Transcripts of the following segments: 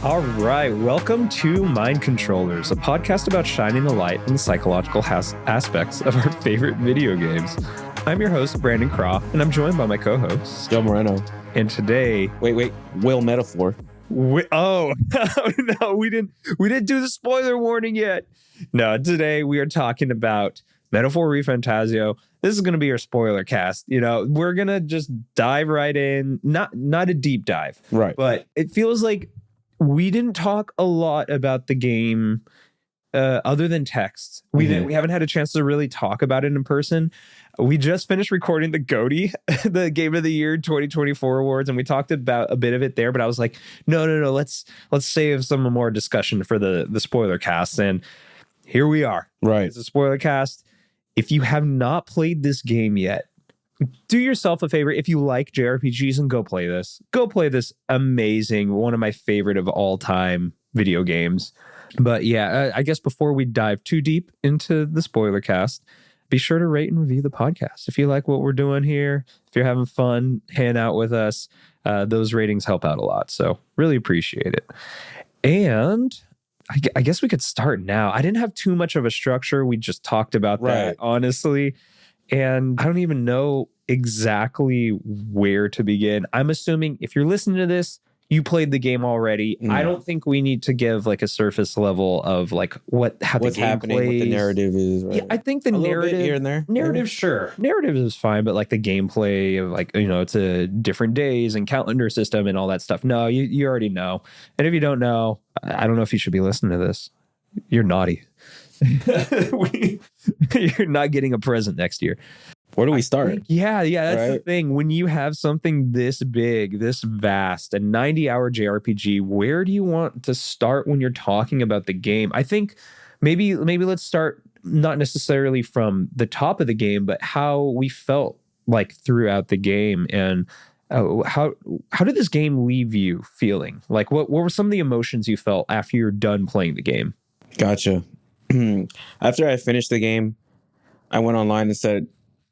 All right, welcome to MindControllers, a podcast about shining the light on the psychological aspects of our favorite video games. I'm your host, Brandon Craw, and I'm joined by my co-host, Joe Moreno. And today... Wait, Will Metaphor. No, we didn't do the spoiler warning yet. No, today we are talking about Metaphor ReFantazio. This is going to be our spoiler cast. You know, we're going to just dive right in. Not a deep dive. Right. But it feels like we didn't talk a lot about the game other than text. We haven't had a chance to really talk about it in person. We just finished recording the GOTY, the Game of the Year 2024 awards, and we talked about a bit of it there, but I was like, no, let's save some more discussion for the spoiler cast. And here we are. Right. It's a spoiler cast. If you have not played this game yet, do yourself a favor. If you like JRPGs, and go play this. Go play this amazing, one of my favorite of all time video games. But yeah, I guess before we dive too deep into the spoiler cast, be sure to rate and review the podcast. If you like what we're doing here, if you're having fun, hang out with us, those ratings help out a lot. So really appreciate it. And I guess we could start now. I didn't have too much of a structure. We just talked about that, honestly. And I don't even know exactly where to begin. I'm assuming if you're listening to this, you played the game already. I don't think we need to give like a surface level of like how what's the game happening, plays. what the narrative is. Right? Yeah, I think the narrative here and there. Narrative, sure. Narrative is fine, but like the gameplay of like, you know, it's a different days and calendar system and all that stuff. No, you already know. And if you don't know, I don't know if you should be listening to this. You're naughty. You're not getting a present next year. Where do we start? Yeah, that's the thing. When you have something this big, this vast, a 90-hour JRPG, where do you want to start when you're talking about the game? I think maybe let's start not necessarily from the top of the game, but how we felt like throughout the game, and how did this game leave you feeling? Like what were some of the emotions you felt after you're done playing the game? Gotcha. After I finished the game, I went online and said,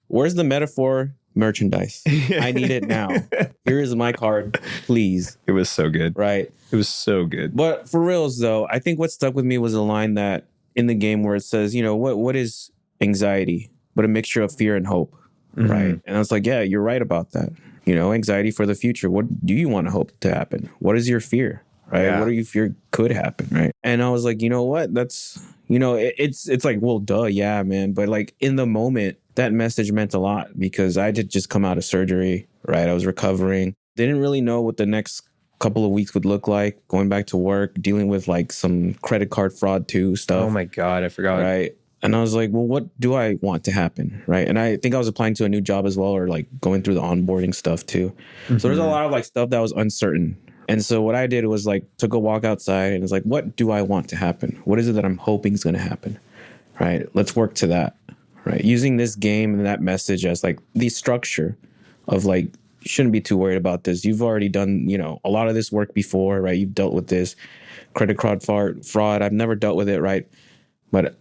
"Where's the Metaphor merchandise? I need it now. Here is my card, please." It was so good. Right. It was so good. But for reals, though, I think what stuck with me was a line that in the game where it says, you know, what is anxiety but a mixture of fear and hope, right? And I was like, yeah, you're right about that. You know, anxiety for the future. What do you want to hope to happen? What is your fear, right? Yeah. What do you fear could happen, right? And I was like, you know what? That's, you know, it's like, well, duh, yeah, man. But like in the moment, that message meant a lot because I did just come out of surgery, right? I was recovering. Didn't really know what the next couple of weeks would look like, going back to work, dealing with like some credit card fraud too stuff. Oh my God, I forgot. Right. And I was like, well, what do I want to happen? Right. And I think I was applying to a new job as well, or like going through the onboarding stuff too. So there's a lot of like stuff that was uncertain. And so what I did was like took a walk outside and was like, what do I want to happen? What is it that I'm hoping is going to happen? Right. Let's work to that. Right. Using this game and that message as like the structure of like, you shouldn't be too worried about this. You've already done, you know, a lot of this work before, right? You've dealt with this credit card fraud. I've never dealt with it, right? But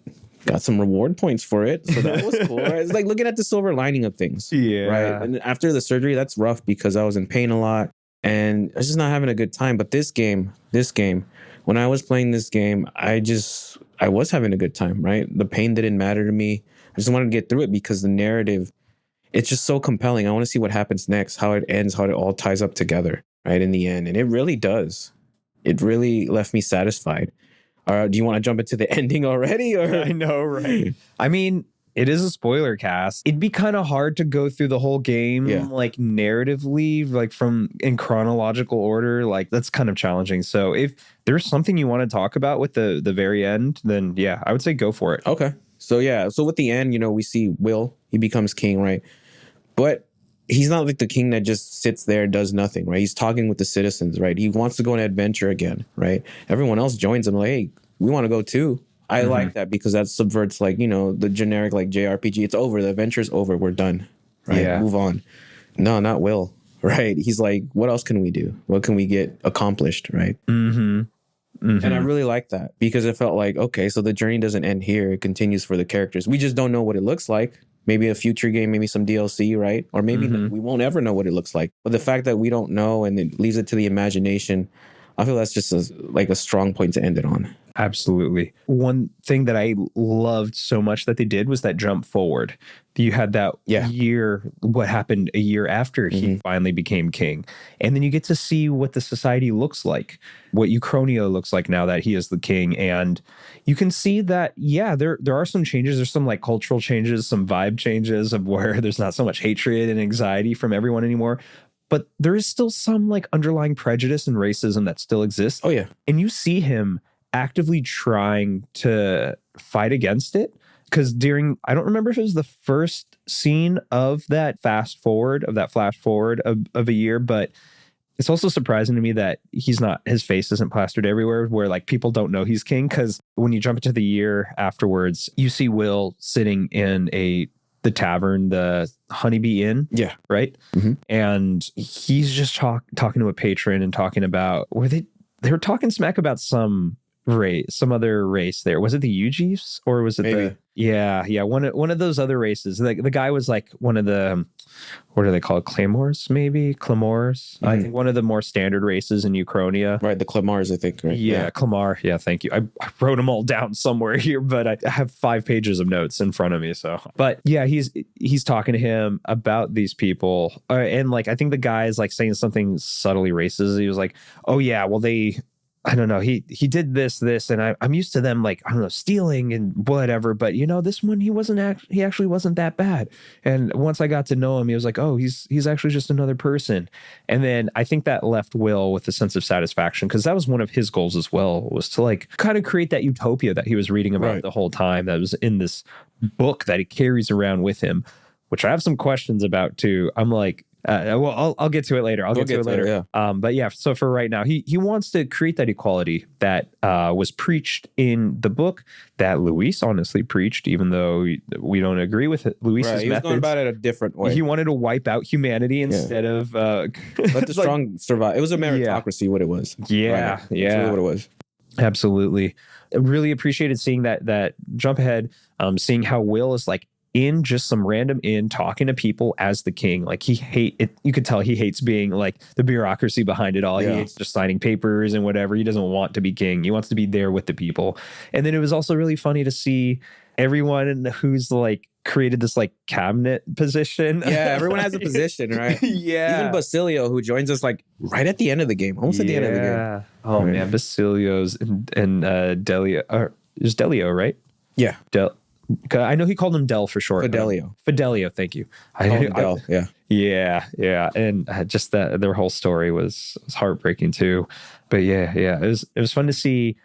got some reward points for it. So that was cool. Right? It's like looking at the silver lining of things. Yeah. Right. And after the surgery, that's rough because I was in pain a lot and I was just not having a good time. But this game, when I was playing this game, I was having a good time, right? The pain didn't matter to me. I just wanted to get through it because the narrative, it's just so compelling. I want to see what happens next, how it ends, how it all ties up together, right, in the end. And it really does. It really left me satisfied. Do you want to jump into the ending already? Or? I know, right? I mean, it is a spoiler cast. It'd be kind of hard to go through the whole game, like narratively, like in chronological order. Like that's kind of challenging. So if there's something you want to talk about with the very end, then yeah, I would say go for it. Okay. So yeah, so with the end, you know, we see Will, he becomes king, right? But he's not like the king that just sits there and does nothing, right? He's talking with the citizens, right? He wants to go on an adventure again, right? Everyone else joins him like, hey, we want to go too. I like that because that subverts like, you know, the generic like JRPG. It's over. The adventure's over. We're done, right? Yeah. Move on. No, not Will, right? He's like, what else can we do? What can we get accomplished, right? And I really like that because it felt like, okay, so the journey doesn't end here. It continues for the characters. We just don't know what it looks like. Maybe a future game, maybe some DLC, right? Or maybe we won't ever know what it looks like. But the fact that we don't know and it leaves it to the imagination I feel that's just a strong point to end it on. Absolutely. One thing that I loved so much that they did was that jump forward. You had that year, what happened a year after he finally became king. And then you get to see what the society looks like, what Uchronio looks like now that he is the king. And you can see that, there are some changes. There's some like cultural changes, some vibe changes of where there's not so much hatred and anxiety from everyone anymore. But there is still some like underlying prejudice and racism that still exists. Oh, yeah. And you see him actively trying to fight against it. Because I don't remember if it was the first scene of that flash forward of a year, but it's also surprising to me that his face isn't plastered everywhere where like people don't know he's king. Because when you jump into the year afterwards, you see Will sitting in the tavern, the Honeybee Inn. Yeah. Right. Mm-hmm. And he's just talking to a patron and talking about they were talking smack about some other race there. Was it the Ujifs or was it one of those other races? The guy was like one of the, what are they called? Claymores, maybe? Clamores? I think one of the more standard races in Uchronia. Right, the Clamars, I think. Right? Yeah, Clamar. Yeah, thank you. I wrote them all down somewhere here, but I have 5 pages of notes in front of me. So, but yeah, he's talking to him about these people. And like, I think the guy is like saying something subtly racist. He was like, oh yeah, well I don't know. He did this, and I'm used to them like, I don't know, stealing and whatever. But this one, he actually wasn't that bad. And once I got to know him, he was like, oh, he's actually just another person. And then I think that left Will with a sense of satisfaction because that was one of his goals as well, was to like kind of create that utopia that he was reading about the whole time that was in this book that he carries around with him, which I have some questions about too. I'm like, I'll get to it later. I'll get to it later. But yeah, so for right now, he wants to create that equality that was preached in the book that Luis honestly preached, even though we don't agree with it. Luis's methods. He was going about it a different way. He wanted to wipe out humanity instead of let the strong survive. It was a meritocracy, what it was. Yeah, That's really what it was. Absolutely. I really appreciated seeing that jump ahead, seeing how Will is like in just some random inn talking to people as the king. Like you could tell he hates being like the bureaucracy behind it all. Yeah. He hates just signing papers and whatever. He doesn't want to be king. He wants to be there with the people. And then it was also really funny to see everyone who's like created this like cabinet position. Yeah, everyone has a position, right? Yeah. Even Basilio, who joins us like right at the end of the game, almost at the end of the game. Oh man, Basilio's and Delio. Is Delio, right? Yeah. I know he called him Del for short. Fidelio, thank you. Del, yeah. Yeah. And just their whole story was heartbreaking too. But yeah, it was fun to see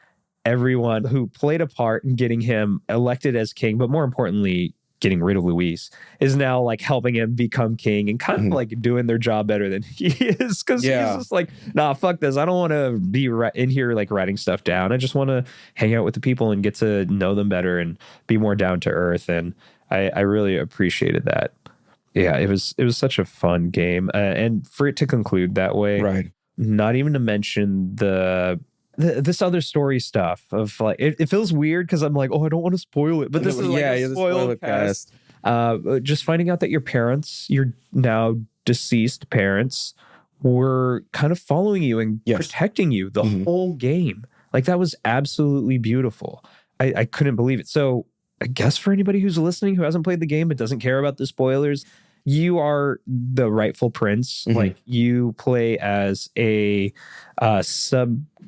everyone who played a part in getting him elected as king, but more importantly, getting rid of Luis, is now like helping him become king and kind of like doing their job better than he is. Because he's just like, nah, fuck this. I don't want to be in here like writing stuff down. I just want to hang out with the people and get to know them better and be more down to earth. And I really appreciated that. Yeah, it was such a fun game. And for it to conclude that way, right? Not even to mention this other story stuff of like, it feels weird because I'm like, oh, I don't want to spoil it. But this is like a Spoilercast. Just finding out that your now deceased parents, were kind of following you and protecting you the whole game. Like that was absolutely beautiful. I couldn't believe it. So I guess for anybody who's listening who hasn't played the game but doesn't care about the spoilers, you are the rightful prince. Like you play as a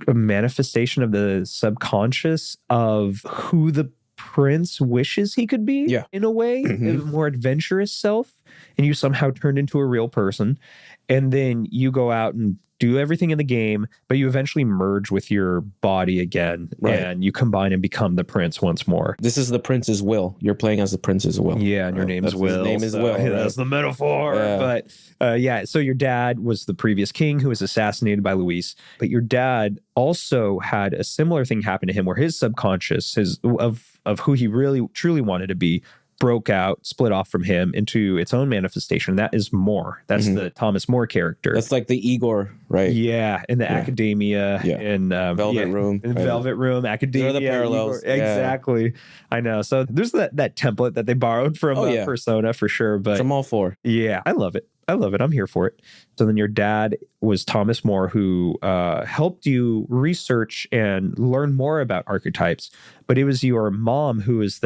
manifestation of the subconscious of who the prince wishes he could be in a way, a more adventurous self. And you somehow turned into a real person. And then you go out and do everything in the game, but you eventually merge with your body again, and you combine and become the prince once more. This is the prince's will. You're playing as the prince's will. Yeah, and your name's Will. His name is Will. Right? That's the metaphor. Yeah. But so your dad was the previous king who was assassinated by Luis, but your dad also had a similar thing happen to him where his subconscious, of who he really truly wanted to be, broke out, split off from him into its own manifestation. That is More. That's the Thomas More character. That's like the Igor, right? Yeah, in the academia, in Velvet Room, in Velvet Room, academia. They're the parallels. Igor, exactly. I know. So there's that template that they borrowed from Persona for sure. But which I'm all for. Yeah, I love it. I'm here for it. So then your dad was Thomas More, who helped you research and learn more about archetypes. But it was your mom who is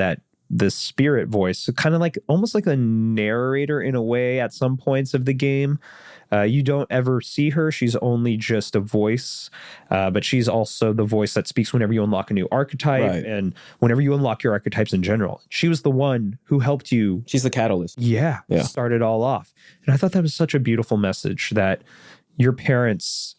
the spirit voice, so kind of like almost like a narrator in a way at some points of the game. You don't ever see her. She's only just a voice, but she's also the voice that speaks whenever you unlock a new archetype and whenever you unlock your archetypes in general. She was the one who helped you. She's the catalyst. Yeah. Start it all off. And I thought that was such a beautiful message that your parents,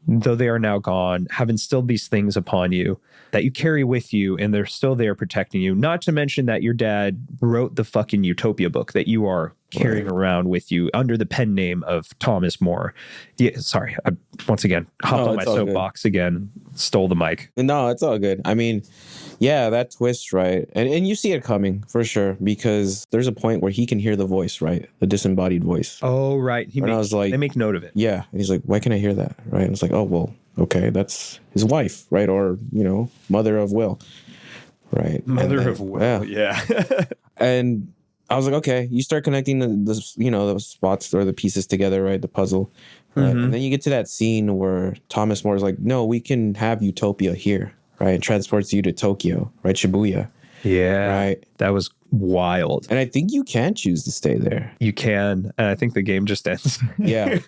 though they are now gone, have instilled these things upon you that you carry with you, and they're still there protecting you. Not to mention that your dad wrote the fucking Utopia book that you are carrying around with you under the pen name of Thomas More. Yeah, sorry. I once again hopped on my soapbox again, stole the mic. No, it's all good. I mean, yeah, that twist, right? And you see it coming for sure, because there's a point where he can hear the voice, right? The disembodied voice. Oh, right. I was like, they make note of it. Yeah. And he's like, why can I hear that? Right. And it's like, oh, well, okay, that's his wife, right? Or, mother of Will. Right. Mother of Will. Yeah. And I was like, okay, you start connecting the spots or the pieces together, right? The puzzle. And then you get to that scene where Thomas More is like, no, we can have Utopia here, right? It transports you to Tokyo, right? Shibuya. Yeah. Right. That was wild. And I think you can choose to stay there. You can. And I think the game just ends. Yeah.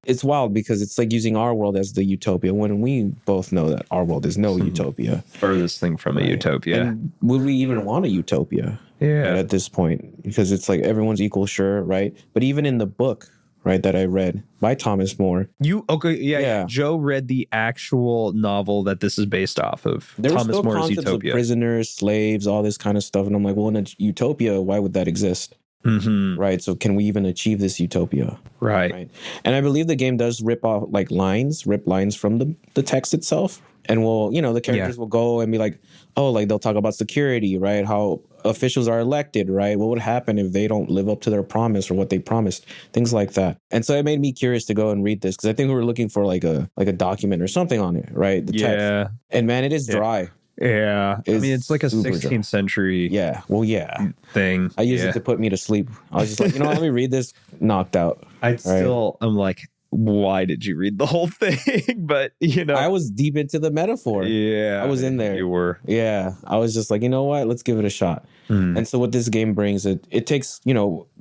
It's wild because it's like using our world as the utopia when we both know that our world is no utopia. Furthest thing from a utopia. And would we even want a utopia? Yeah. At this point? Because it's like everyone's equal, sure, right? But even in the book, right, that I read by Thomas More. Yeah. Joe read the actual novel that this is based off of. There Thomas were still More's concepts Utopia. of prisoners, slaves, all this kind of stuff. And I'm like, well, in a utopia, why would that exist? Right. So can we even achieve this utopia? Right. And I believe the game does rip lines from the text itself. And the characters will go and be like, oh, like they'll talk about security, right? How officials are elected, right? What would happen if they don't live up to their promise or what they promised? Things like that. And so it made me curious to go and read this because I think we were looking for like a document or something on it, right? The text. And man, it is dry. Yeah. It's like a 16th century thing. I used it to put me to sleep. I was just like, let me read this. Knocked out. I'm like, why did you read the whole thing? But, I was deep into the metaphor. Yeah. I was in there. You were. Yeah. I was just like, you know what? Let's give it a shot. And so what this game brings, it takes,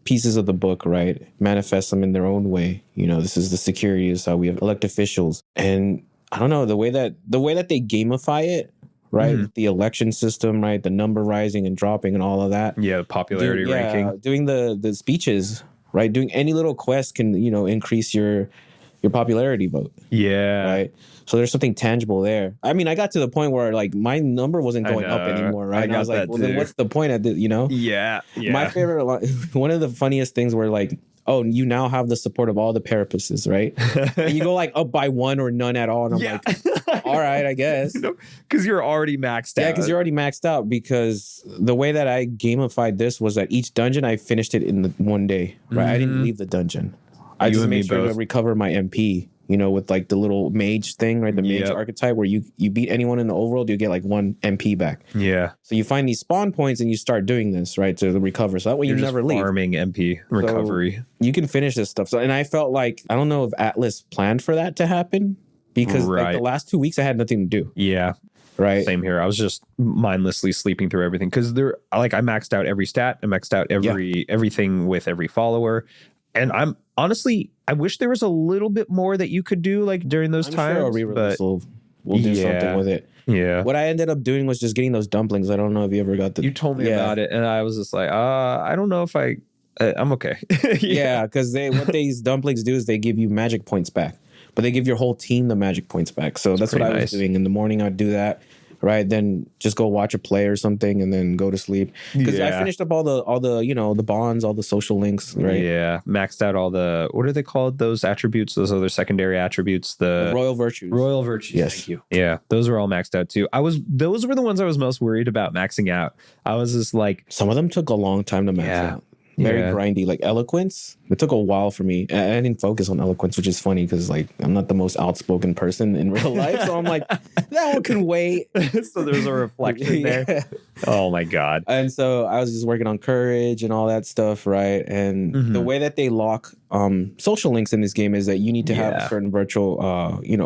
pieces of the book, right? Manifests them in their own way. This is the security, is how we elect officials. And I don't know, the way that they gamify it, right? The election system, right? The number rising and dropping and all of that. Yeah, the popularity ranking. Doing the speeches, right? Doing any little quest can, increase your popularity vote. Yeah. Right? So there's something tangible there. I mean, I got to the point where like my number wasn't going up anymore, right? And I was like, well, then what's the point of it, Yeah. My favorite, one of the funniest things were like, oh, you now have the support of all the carapaces, right? And you go like up by one or none at all. And I'm like, all right, I guess. Because you're already maxed out. Yeah, because you're already maxed out. Because the way that I gamified this was that each dungeon, I finished it in one day, right? I didn't leave the dungeon. I just made sure to recover my MP, with like the little mage thing, right? The mage archetype where you beat anyone in the overworld, you get like one MP back. Yeah. So you find these spawn points and you start doing this, right? To recover. So that way you never leave. Farming MP recovery. So you can finish this stuff. So, and I felt like, I don't know if Atlas planned for that to happen because like the last 2 weeks I had nothing to do. Yeah. Right. Same here. I was just mindlessly sleeping through everything because I maxed out every stat. I maxed out everything with every follower. And I'm honestly, I wish there was a little bit more that you could do like during those times. Sure a re-release will do something with it. Yeah. What I ended up doing was just getting those dumplings. I don't know if you ever got the... You told me about it, and I was just like, I don't know if I'm okay. Yeah, because what these dumplings do is they give you magic points back, but they give your whole team the magic points back. So that's what I was doing. In the morning, I'd do that. right, than just go watch a play or something and then go to sleep. Because I finished up all the the bonds, all the social links, right? Yeah, maxed out all the, what are they called? Those attributes, those other secondary attributes, the royal virtues. Royal virtues. Yes. Thank you. Yeah, those were all maxed out too. Those were the ones I was most worried about maxing out. I was just like, some of them took a long time to max out. Very grindy, like eloquence. It took a while for me. I didn't focus on eloquence, which is funny because like I'm not the most outspoken person in real life. So I'm like, that one can wait. So there's a reflection there. Oh my God. And so I was just working on courage and all that stuff, right? And the way that they lock social links in this game is that you need to have a certain virtual,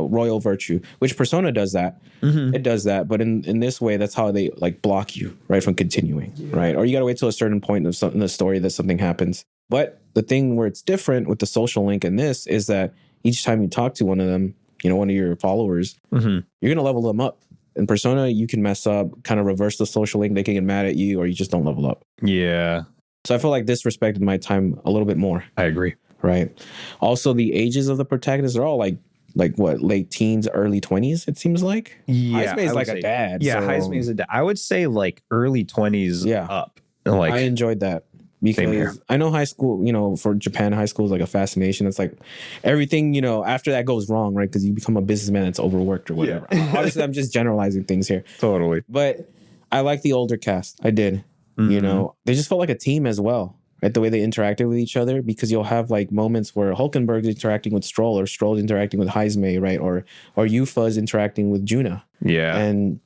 royal virtue, which Persona does that. It does that. But in this way, that's how they like block you, right, from continuing, right? Or you got to wait till a certain point of in the story that something happens. But the thing where it's different with the social link in this is that each time you talk to one of them, one of your followers, you're going to level them up. In Persona, you can mess up, kind of reverse the social link. They can get mad at you or you just don't level up. Yeah. So I feel like this respected my time a little bit more. I agree. Right. Also, the ages of the protagonists are all like what, late teens, early 20s, it seems like? Yeah. Haisume's like a dad. Yeah, so Haisume's a dad. I would say like early 20s up. Like, I enjoyed that. Because I know high school, for Japan, high school is like a fascination. It's like everything, after that goes wrong, right? Because you become a businessman that's overworked or whatever. Obviously, I'm just generalizing things here. Totally. But I like the older cast. I did. They just felt like a team as well, right? The way they interacted with each other, because you'll have like moments where Hulkenberg's interacting with Stroll or Stroll's interacting with Haisume, right? Or Yufa's interacting with Juna. Yeah. And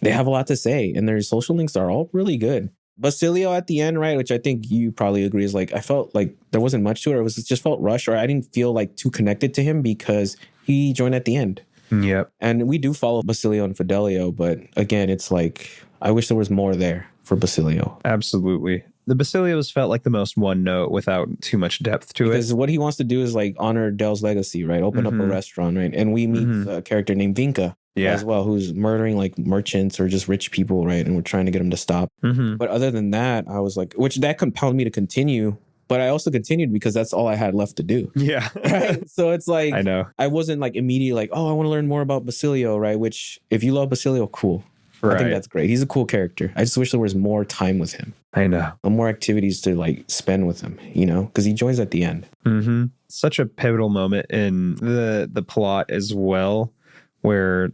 they have a lot to say, and their social links are all really good. Basilio at the end, right, which I think you probably agree is like, I felt like there wasn't much to it. It just felt rushed, or I didn't feel like too connected to him because he joined at the end. Yep. And we do follow Basilio and Fidelio, but again, it's like, I wish there was more there for Basilio. Absolutely. The Basilios felt like the most one note without too much depth to it. Because what he wants to do is like honor Dell's legacy, right? Open up a restaurant, right? And we meet a character named Vinca. As well, who's murdering like merchants or just rich people, right? And we're trying to get him to stop. But other than that, I was like, which that compelled me to continue. But I also continued because that's all I had left to do. Yeah. Right? So it's like, I know. I wasn't like immediately like, oh, I want to learn more about Basilio, right? Which if you love Basilio, cool. Right. I think that's great. He's a cool character. I just wish there was more time with him. I know. And more activities to like spend with him, because he joins at the end. Such a pivotal moment in the plot as well. Where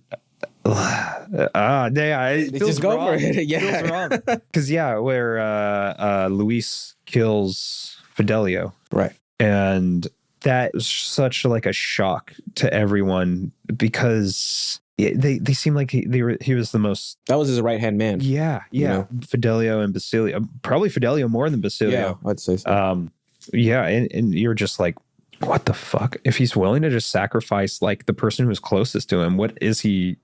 it feels just go wrong. for it. Yeah, it feels wrong. Because where Luis kills Fidelio, right, and that was such like a shock to everyone because they seemed like he was the most. That was his right hand man. Yeah. Fidelio and Basilio, probably Fidelio more than Basilio. Yeah, I'd say so. And you're just like, what the fuck? If he's willing to just sacrifice like the person who's closest to him, what is he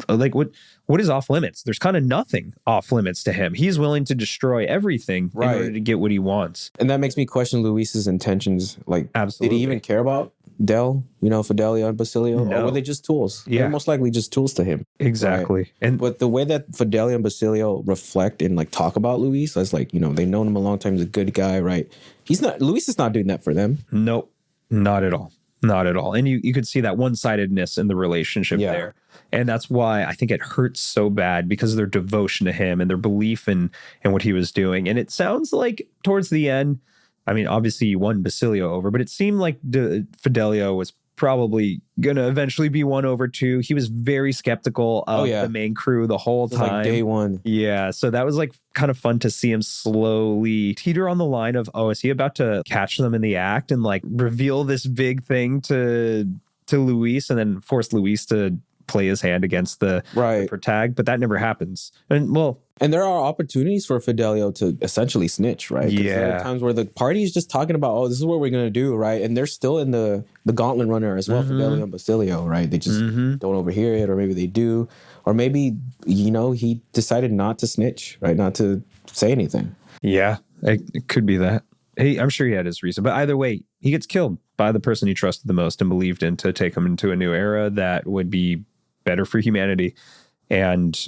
like? What is off limits? There's kind of nothing off limits to him. He's willing to destroy everything in order to get what he wants. And that makes me question Luis's intentions. Like, absolutely, did he even care about Del, Fidelio and Basilio? No. Or were they just tools? Yeah. They're most likely just tools to him. Exactly. Right? But the way that Fidelio and Basilio reflect and like talk about Luis, as like, they've known him a long time, he's a good guy, right? Luis is not doing that for them. Nope. Not at all. Not at all. And you could see that one-sidedness in the relationship there. And that's why I think it hurts so bad, because of their devotion to him and their belief in what he was doing. And it sounds like towards the end, I mean, obviously you won Basilio over, but it seemed like Fidelio was probably going to eventually be won over too. He was very skeptical of the main crew the whole time. Like day one. Yeah. So that was like kind of fun to see him slowly teeter on the line of, is he about to catch them in the act and like reveal this big thing to Luis and then force Luis to play his hand against the protag, but that never happens. And there are opportunities for Fidelio to essentially snitch, right? There are times where the party is just talking about, this is what we're going to do, right? And they're still in the gauntlet runner as well, Fidelio and Basilio, right? They just don't overhear it, or maybe they do. Or maybe, he decided not to snitch, right? Not to say anything. Yeah, it could be that. I'm sure he had his reason. But either way, he gets killed by the person he trusted the most and believed in to take him into a new era that would be better for humanity. And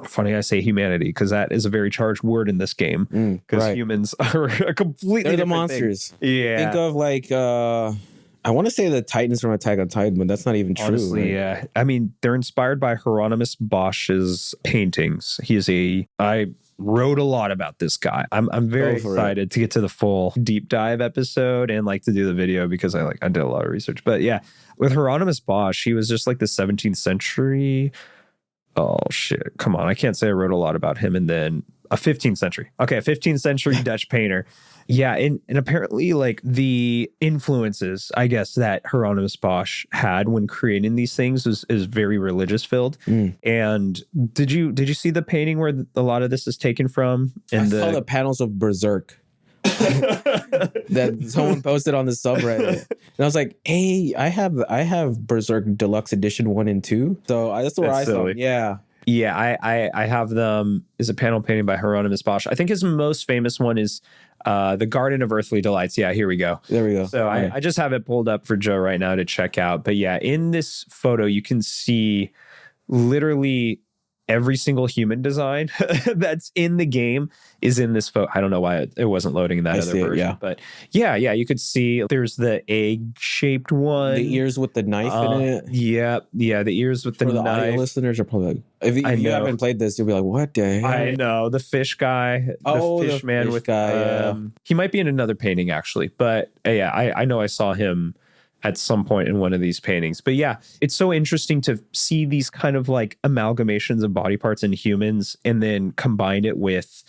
funny I say humanity, because that is a very charged word in this game, because humans are a completely they're the different monsters. thing. Yeah. Think of like I want to say the Titans from Attack on Titan, but that's not even true. Honestly, right? yeah. I mean, they're inspired by Hieronymus Bosch's paintings. I wrote a lot about this guy. I'm very excited to get to the full deep dive episode and like to do the video because I did a lot of research. But yeah, with Hieronymus Bosch, he was just like the 17th century. Oh shit. Come on. I can't say I wrote a lot about him. And then a 15th century. Okay, a 15th century Dutch painter. Yeah, and apparently like the influences, I guess, that Hieronymus Bosch had when creating these things is very religious filled. And did you see the painting where a lot of this is taken from? I saw the panels of Berserk that someone posted on the subreddit, and I was like, "Hey, I have Berserk Deluxe Edition 1 and 2." So that's where I saw it. Yeah. Yeah, I have them. Is a panel painting by Hieronymus Bosch. I think his most famous one is the Garden of Earthly Delights. Yeah, here we go. There we go. So I just have it pulled up for Joe right now to check out. But yeah, in this photo, you can see literally every single human design that's in the game is in this photo. I don't know why it wasn't loading in that other version. But yeah, you could see there's the egg-shaped one. The ears with the knife in it. Yeah, the ears with the knife. The audio listeners are probably like, if you haven't played this, you'll be like, what the hell? I know. The fish guy. The fish man with guy. He might be in another painting, actually. But yeah, I know I saw him at some point in one of these paintings. But yeah, it's so interesting to see these kind of like amalgamations of body parts in humans and then combine it with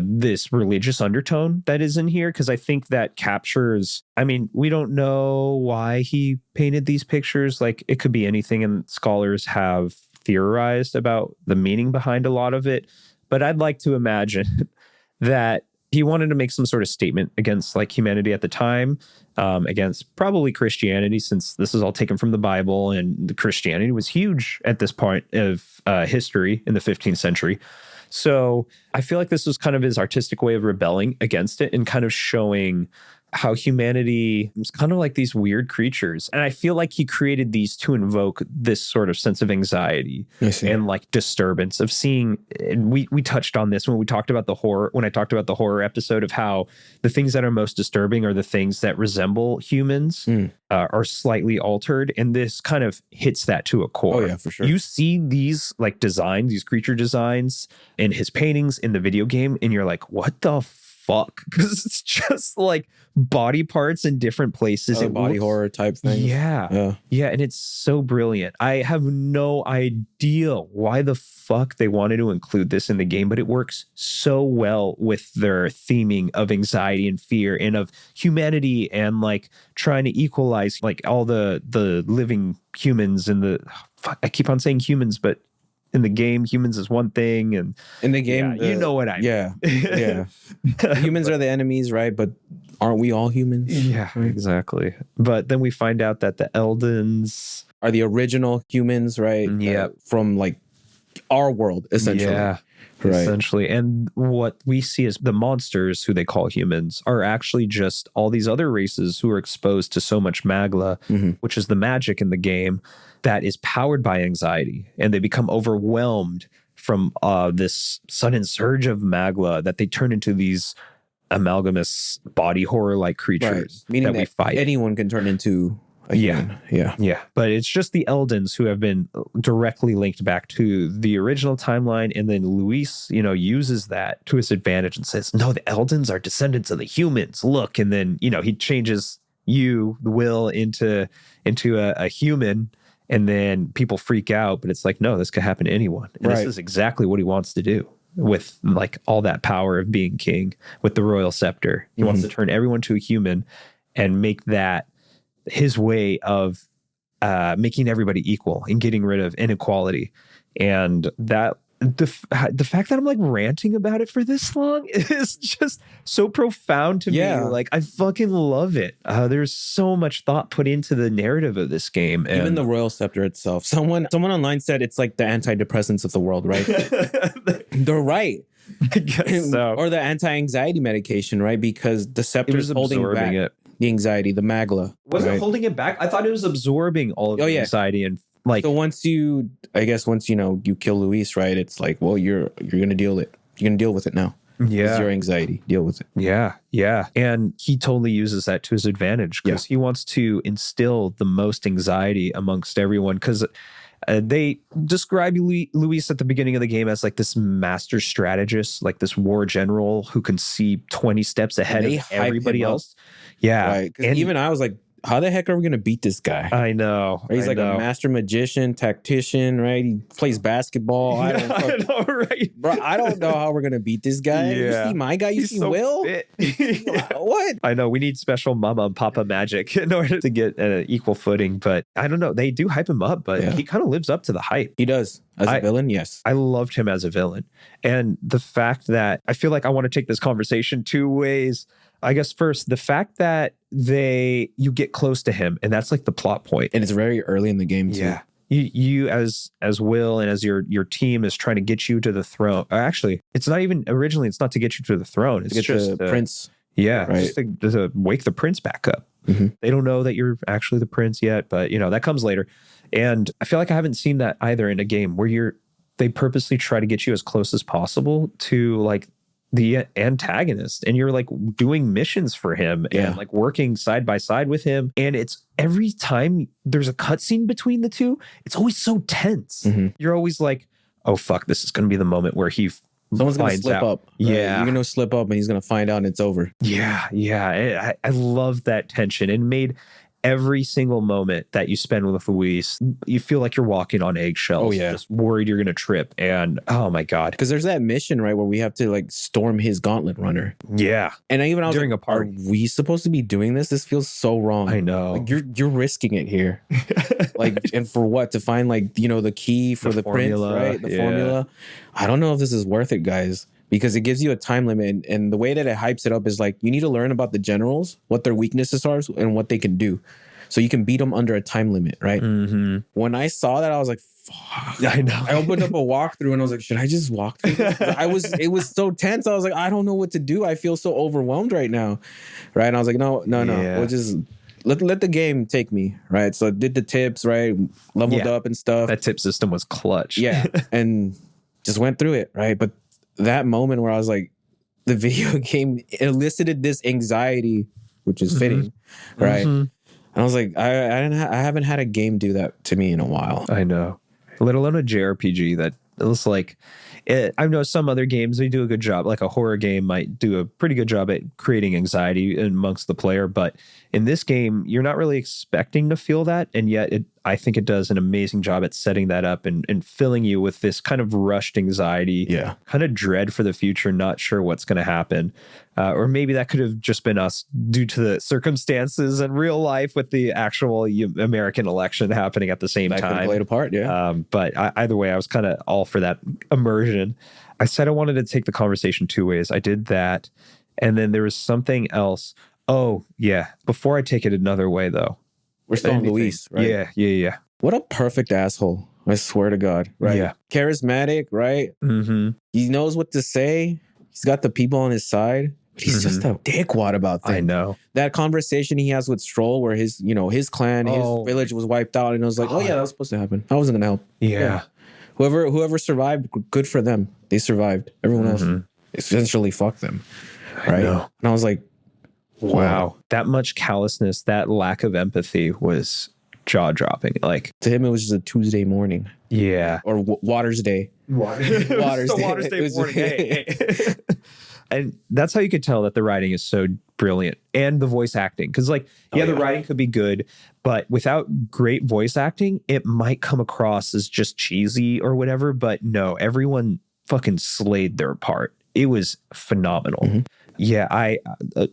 this religious undertone that is in here. Because I think that captures, I mean, we don't know why he painted these pictures. Like it could be anything, and scholars have theorized about the meaning behind a lot of it. But I'd like to imagine that he wanted to make some sort of statement against like humanity at the time, against probably Christianity, since this is all taken from the Bible, and the Christianity was huge at this point of history in the 15th century. So I feel like this was kind of his artistic way of rebelling against it and kind of showing how humanity is kind of like these weird creatures. And I feel like he created these to invoke this sort of sense of anxiety and like disturbance of seeing. And we touched on this when we talked about the horror, when I talked about the horror episode, of how the things that are most disturbing are the things that resemble humans, are slightly altered. And this kind of hits that to a core. Oh yeah, for sure. You see these like designs, these creature designs in his paintings in the video game, and you're like, what the fuck? Because it's just like body parts in different places. Body horror type thing. Yeah. And it's so brilliant. I have no idea why the fuck they wanted to include this in the game, but it works so well with their theming of anxiety and fear and of humanity and like trying to equalize like all the living humans and I keep on saying humans, but in the game, humans is one thing, and in the game, you know what I mean. Yeah. Humans are the enemies, right? But aren't we all humans? Yeah, exactly. But then we find out that the Eldens are the original humans, right? Yeah, from like our world, essentially. Yeah, right. Essentially. And what we see as the monsters, who they call humans, are actually just all these other races who are exposed to so much magla, which is the magic in the game, that is powered by anxiety, and they become overwhelmed from this sudden surge of magla that they turn into these amalgamous body horror-like creatures, meaning that we fight. Anyone can turn into a human. Yeah. But it's just the Eldens who have been directly linked back to the original timeline, and then Luis, uses that to his advantage and says, "No, the Eldens are descendants of the humans. Look," and then he changes Will into a human. And then people freak out, but it's like, no, this could happen to anyone. And this is exactly what he wants to do with like all that power of being king with the royal scepter. He wants to turn everyone to a human and make that his way of making everybody equal and getting rid of inequality. And that the fact that I'm like ranting about it for this long is just so profound to me. Like, I fucking love it. There's so much thought put into the narrative of this game. And even the royal scepter itself. Someone online said it's like the antidepressants of the world, right? They're right. I guess so. Or the anti-anxiety medication, right? Because the scepter is holding back the anxiety, the magla. Was it holding it back? I thought it was absorbing all of the anxiety and like. So once you kill Luis, right? It's like, well, you're gonna deal with it now. It's your anxiety. Deal with it. Yeah. And he totally uses that to his advantage because he wants to instill the most anxiety amongst everyone because they describe Luis at the beginning of the game as like this master strategist, like this war general who can see 20 steps ahead of everybody else. Yeah. Right. Because even I was like, how the heck are we going to beat this guy? I know. Right? He's a master magician, tactician, right? He plays basketball. I know, right? Bro, I don't know how we're going to beat this guy. Yeah. You see my guy? You see Will? What? I know. We need special mama and papa magic in order to get an equal footing. But I don't know. They do hype him up, but he kind of lives up to the hype. He does. As a villain, yes. I loved him as a villain. And the fact that I feel like I want to take this conversation two ways. I guess first, the fact that you get close to him, and that's like the plot point. And it's very early in the game, too. Yeah. You as Will and as your team is trying to get you to the throne. Actually, it's not even originally, it's not to get you to the throne. It's just the prince. Yeah. Right. Just to wake the prince back up. Mm-hmm. They don't know that you're actually the prince yet, but that comes later. And I feel like I haven't seen that either in a game where they purposely try to get you as close as possible to like the antagonist, and you're like doing missions for him and like working side by side with him. And it's every time there's a cutscene between the two, it's always so tense. Mm-hmm. You're always like, oh fuck, this is going to be the moment where someone's going to slip up. Right? Yeah. You're going to slip up and he's going to find out and it's over. Yeah. I love that tension. It made every single moment that you spend with Luis, you feel like you're walking on eggshells. Oh, yeah. Just worried you're going to trip. And oh my God. Because there's that mission, right, where we have to like storm his gauntlet runner. Yeah. And I was during like, a party. Are we supposed to be doing this? This feels so wrong. I know. Like you're risking it here. Like, and for what? To find like, the key for the formula, prince, right? The formula. I don't know if this is worth it, guys. Because it gives you a time limit. And the way that it hypes it up is like, you need to learn about the generals, what their weaknesses are, and what they can do. So you can beat them under a time limit, right? Mm-hmm. When I saw that, I was like, fuck. I know. I opened up a walkthrough and I was like, should I just walk through this? It was so tense. I was like, I don't know what to do. I feel so overwhelmed right now. Right. And I was like, no. Yeah. We'll just let the game take me. Right. So I did the tips, right? Leveled up and stuff. That tip system was clutch. Yeah. And just went through it. Right. But that moment where I was like, the video game elicited this anxiety, which is fitting. Mm-hmm. Right. Mm-hmm. And I was like, I haven't had a game do that to me in a while. I know. Let alone a JRPG that looks like it. I know some other games, they do a good job. Like a horror game might do a pretty good job at creating anxiety amongst the player. But in this game, you're not really expecting to feel that. And yet I think it does an amazing job at setting that up and filling you with this kind of rushed anxiety, kind of dread for the future, not sure what's going to happen. Or maybe that could have just been us due to the circumstances and real life with the actual American election happening at the same time. That could have played a part, yeah. But either way, I was kind of all for that immersion. I said I wanted to take the conversation two ways. I did that. And then there was something else. Oh, yeah. Before I take it another way, though. We're still on Luis, right? Yeah. What a perfect asshole. I swear to God. Right? Yeah. Charismatic, right? Mm-hmm. He knows what to say. He's got the people on his side. But he's just a dickwad about things. I know. That conversation he has with Stroll where his clan, his village was wiped out. And it was like, that was supposed to happen. I wasn't going to help. Yeah. Whoever survived, good for them. They survived. Everyone else essentially fucked them. Right? And I was like, wow. That much callousness, that lack of empathy was jaw-dropping. Like, to him, it was just a Tuesday morning. Yeah. Or Waters Day. Waters Day morning. Hey. And that's how you could tell that the writing is so brilliant. And the voice acting. Because the writing could be good, but without great voice acting, it might come across as just cheesy or whatever. But no, everyone fucking slayed their part. It was phenomenal. Mm-hmm. Yeah, I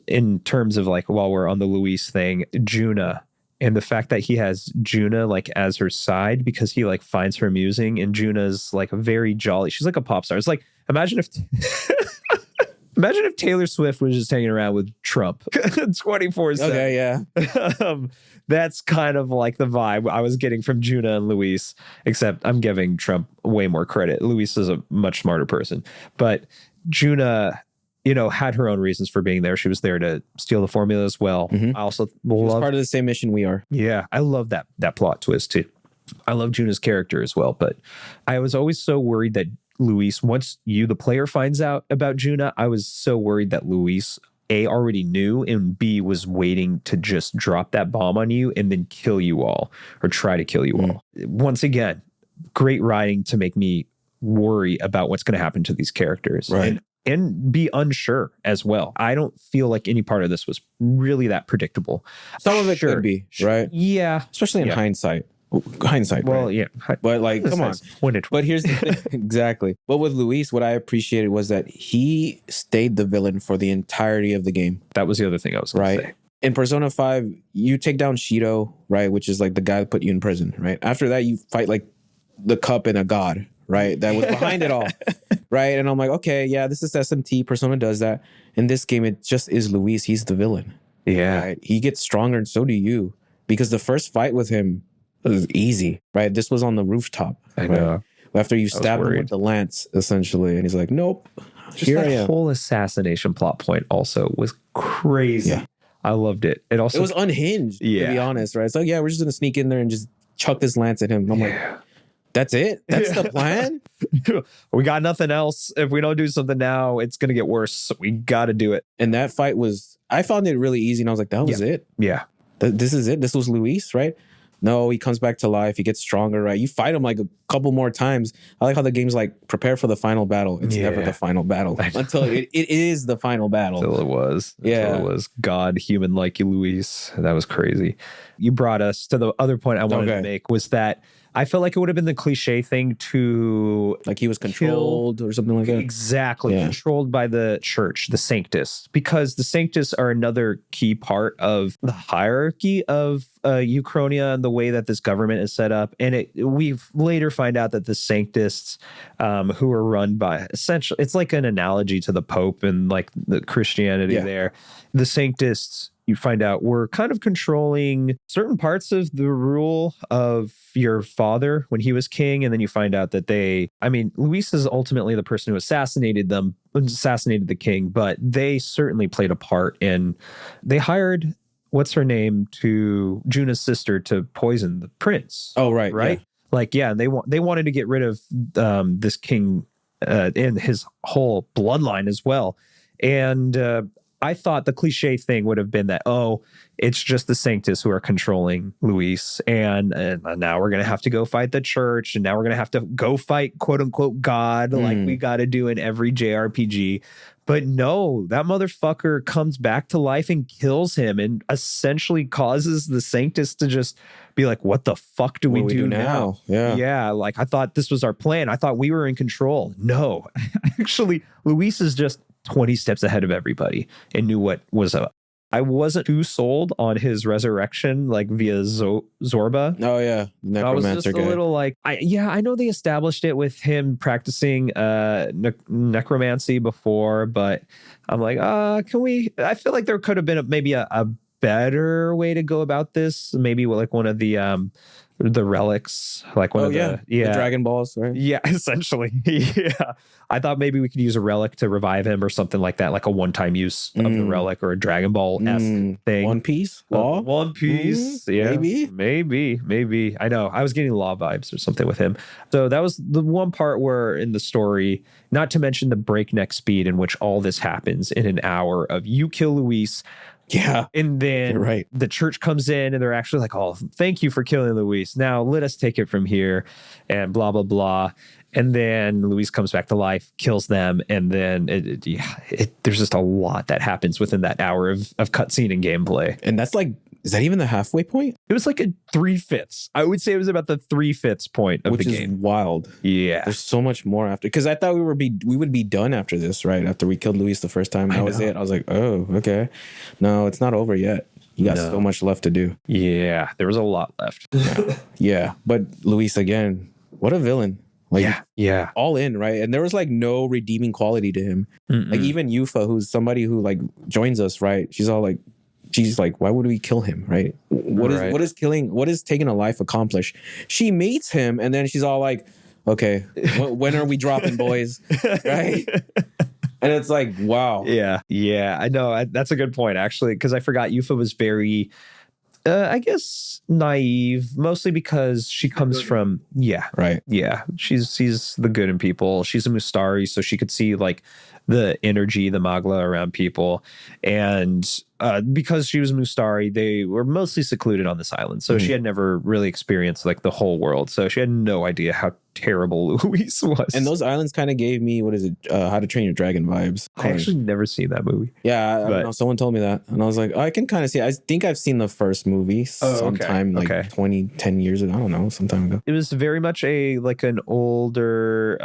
in terms of like, while we're on the Luis thing, Juna, and the fact that he has Juna like as her side because he like finds her amusing, and Juna's like a very jolly. She's like a pop star. It's like, imagine if Taylor Swift was just hanging around with Trump 24/7. Okay, yeah. That's kind of like the vibe I was getting from Juna and Luis, except I'm giving Trump way more credit. Luis is a much smarter person, but Juna, had her own reasons for being there. She was there to steal the formula as well. Mm-hmm. I also love part of the same mission we are. Yeah, I love that plot twist too. I love Juna's character as well, but I was always so worried that Luis, once you, the player, finds out about Juna, I was so worried that Luis, A, already knew, and B, was waiting to just drop that bomb on you and then kill you all or try to kill you all. Once again, great writing to make me worry about what's going to happen to these characters. Right. And be unsure as well. I don't feel like any part of this was really that predictable. Some of it could be, right? Yeah. Especially in hindsight. Well, right? yeah. But like, come on. But here's the thing. Exactly. But with Luis, what I appreciated was that he stayed the villain for the entirety of the game. That was the other thing I was going to say. In Persona 5, you take down Shido, right? Which is like the guy that put you in prison, right? After that, you fight like the cup and a god, right? That was behind it all, right? And I'm like, okay, yeah, this is SMT. Persona does that. In this game, it just is Luis. He's the villain. Yeah. Right? He gets stronger and so do you. Because the first fight with him was easy, right? This was on the rooftop. I know. Right? After you stab him with the lance, essentially. And he's like, nope, just here I that am. whole assassination plot point also was crazy. Yeah. I loved it. It was unhinged, to be honest, right? So yeah, we're just going to sneak in there and just chuck this lance at him. And I'm like, that's it? That's the plan? We got nothing else. If we don't do something now, it's going to get worse. So we got to do it. And that fight I found it really easy. And I was like, that was it. Yeah. This is it. This was Luis, right? No, he comes back to life. He gets stronger, right? You fight him like a couple more times. I like how the game's like, prepare for the final battle. It's never the final battle until it is the final battle. Until it was. Until it was God, human like you, Luis. That was crazy. You brought us to the other point I wanted to make was that I felt like it would have been the cliche thing to... Like he was controlled or something like that? Exactly. Yeah. Controlled by the church, the Sanctus. Because the Sanctus are another key part of the hierarchy of Uchronia and the way that this government is set up. And we've later find out that the Sanctists, who are run by... Essentially, it's like an analogy to the Pope and like the Christianity there. The Sanctists... you find out we're kind of controlling certain parts of the rule of your father when he was king. And then you find out that Luis is ultimately the person who assassinated the king, but they certainly played a part in, they hired, what's her name, to Juna's sister to poison the prince. Oh, right. Right. Yeah. Like, yeah. And they wanted to get rid of this king and his whole bloodline as well. And, I thought the cliche thing would have been that, it's just the Sanctus who are controlling Luis. And now we're going to have to go fight the church. And now we're going to have to go fight, quote unquote, God, like we got to do in every JRPG. But no, that motherfucker comes back to life and kills him and essentially causes the Sanctus to just be like, what the fuck do we do now? Yeah. Yeah. Like I thought this was our plan. I thought we were in control. No, actually, Luis is just 20 steps ahead of everybody and knew what was up. I wasn't too sold on his resurrection, like via Zorba. Oh yeah, necromancer I was just a little like, I know they established it with him practicing necromancy before, but I'm like, can we? I feel like there could have been maybe a better way to go about this. Maybe like one of the relics, like one of the Dragon Balls, right? Yeah, essentially. Yeah. I thought maybe we could use a relic to revive him or something like that, like a one-time use of the relic or a Dragon Ball-esque thing. One Piece? Law? One Piece. Yeah. Maybe. I know. I was getting Law vibes or something with him. So that was the one part where in the story, not to mention the breakneck speed in which all this happens in an hour of you kill Luis. Yeah. And then the church comes in and they're actually like, thank you for killing Luis. Now let us take it from here and blah, blah, blah. And then Luis comes back to life, kills them. And then there's just a lot that happens within that hour of cutscene and gameplay. And that's like, is that even the halfway point? It was like a 3/5. I would say it was about the 3/5 point of the game. Which is wild. Yeah. There's so much more after. Because I thought we would be done after this, right? After we killed Luis the first time. That was it. I was like, oh, okay. No, it's not over yet. You got so much left to do. Yeah. There was a lot left. Yeah. But Luis, again, what a villain. Like, yeah, all in, right? And there was like no redeeming quality to him. Like even Yufa, who's somebody who like joins us, right? She's like, why would we kill him, right? What is taking a life accomplish? She meets him and then she's all like, okay, when are we dropping, boys? Right? And it's like, wow. Yeah, I know. That's a good point, actually, because I forgot Yufa was very I guess naive, mostly because she comes from Right. yeah. She's the good in people. She's a Mustari, so she could see like the energy, the magla around people, and because she was Mustari, they were mostly secluded on this island, so she had never really experienced like the whole world, so she had no idea how terrible Luis was. And those islands kind of gave me How to Train Your Dragon vibes. I actually never seen that movie. Yeah, I don't know. Someone told me that, and I was like, I can kind of see it. I think I've seen the first movie sometime 10 years ago. I don't know, some time ago. It was very much an older,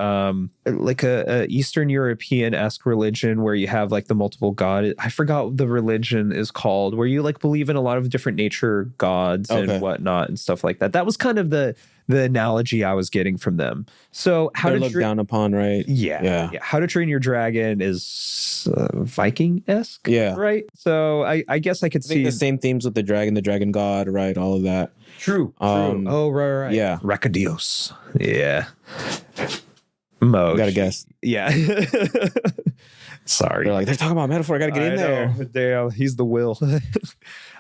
like a Eastern European-esque religion where you have like the multiple god. I forgot what the religion is called, where you like believe in a lot of different nature gods and whatnot and stuff like that. That was kind of the analogy I was getting from them. So They're looked down upon, right? Yeah. How to Train Your Dragon is Viking-esque, right? So I guess I could see the same themes with the dragon god, right? All of that. True. Oh, right. Yeah. Recadios. Yeah. Mo. You gotta guess. Yeah. Sorry. They're talking about Metaphor. I gotta get in there. Damn, he's the will.